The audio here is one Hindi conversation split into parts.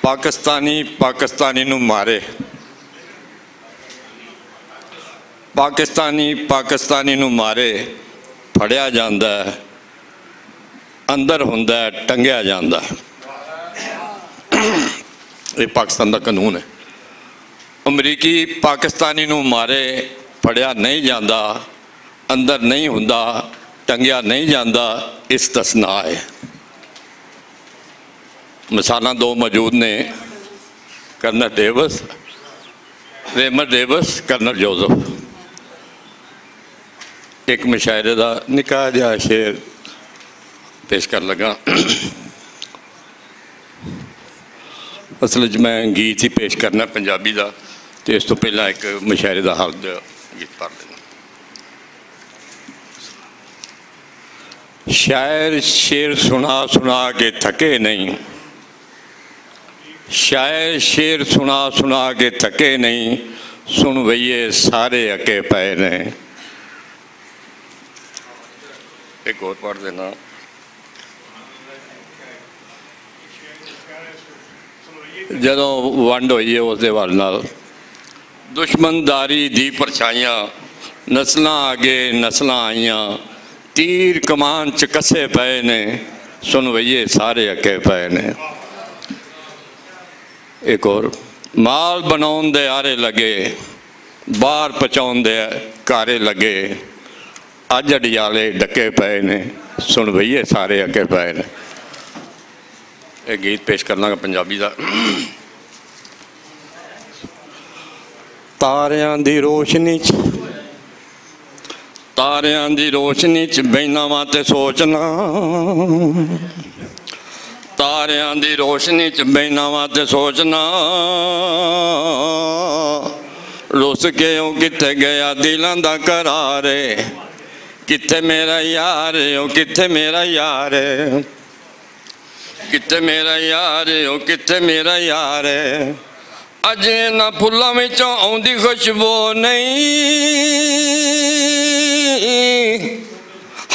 पाकिस्तानी पाकिस्तानी नूं मारे, पाकिस्तानी पाकिस्तानी नूं मारे, फड़िया जांदा है, अंदर हुंदा है, टंगिया जांदा है। ये पाकिस्तान का कानून है। अमरीकी पाकिस्तानी नूं मारे, फड़िया नहीं जांदा, अंदर नहीं हुंदा, टंगिया नहीं जांदा, इस्तस्ना है। मिसालां दो मौजूद ने, colonel Davis, Raymond Davis, colonel Joseph. एक मुशायरे का निक्का जिहा शेर पेश कर लगा। असल मैं गीत ही पेश करना पंजाबी का, तो इस तो पहला एक मुशायरे का हाल गीत पढ़ देना। शायर शेर सुना सुना के थके नहीं, शायर शेर सुना सुना के थके नहीं, सुन वैये सारे अके पे ने। एक और पढ़ देना। जदों वंड होई है उस दे वाल नाल, दुश्मनदारी दी परछाइयां, नस्लां आगे नस्लां आईयां, तीर कमान च कसे पे ने, सुन वैये सारे अके पे ने। एक और, माल बनाउण दे आरे लगे, बाहर पहुँचाउण दे कारे लगे, अज अडियाले डके पे ने, सुन भईए सारे अके पे ने। एक गीत पेश करना पंजाबी का। तारियां दी रोशनी च, तारियां दी रोशनी च बैना वा ते सोचना, तारियां दी रोशनी च बैना वा ते सोचना, रुस के ओ किथे गया दिलां दा करारे, किथे मेरा यार ओ किथे मेरा यार, किथे मेरा यार ओ किथे मेरा यार। अज इन्हां फुल्लां विचों आउंदी खुशबू नहीं,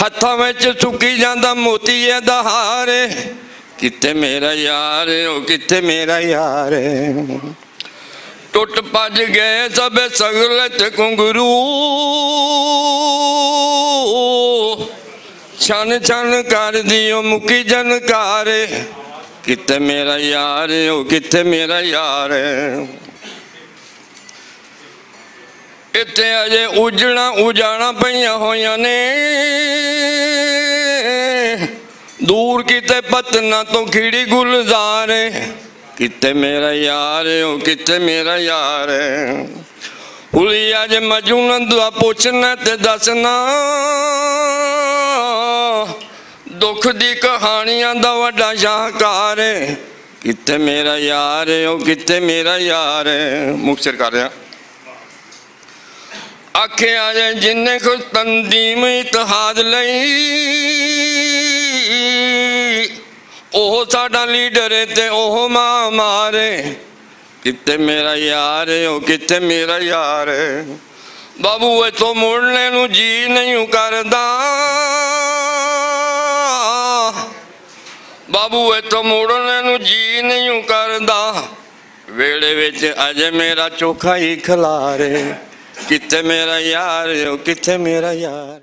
हत्थां विच सुकी जांदा मोतीए दा हार, किथे मेरा यार ओ किथे मेरा यार। टुट भज गए सब सगलत घुंघरू, छन छन कर दियो मुकी जनकार, किथे मेरा यार ओ किथे मेरा यार। इत्थे अजे उजड़ा उजाड़ा पईयां होईयां ने, दूर किते पतना तो खिड़ी गुलजार, किथे मेरा यार ओ किथे मेरा यार। हुलिया जे मजून दुआ पुछना ते दसना, दुख दी कहानियां दा वड्डा शाहकार, किथे मेरा यार ओ किथे मेरा यार। मुक्तसर कर रहा। आखिया जे जिन्ने को तंजीम इतिहाद लई, ओह साडा लीडर ते ओह मां मारे, किथे मेरा यार ओ किथे मेरा यार। बाबू इथों मुड़ने नूं जी नहीं करदा, बाबू इथों मुड़ने नूं जी नहीं करदा, वेड़े विच अजे मेरा चोखा ही खलारे, किथे मेरा यार ओ किथे मेरा यार।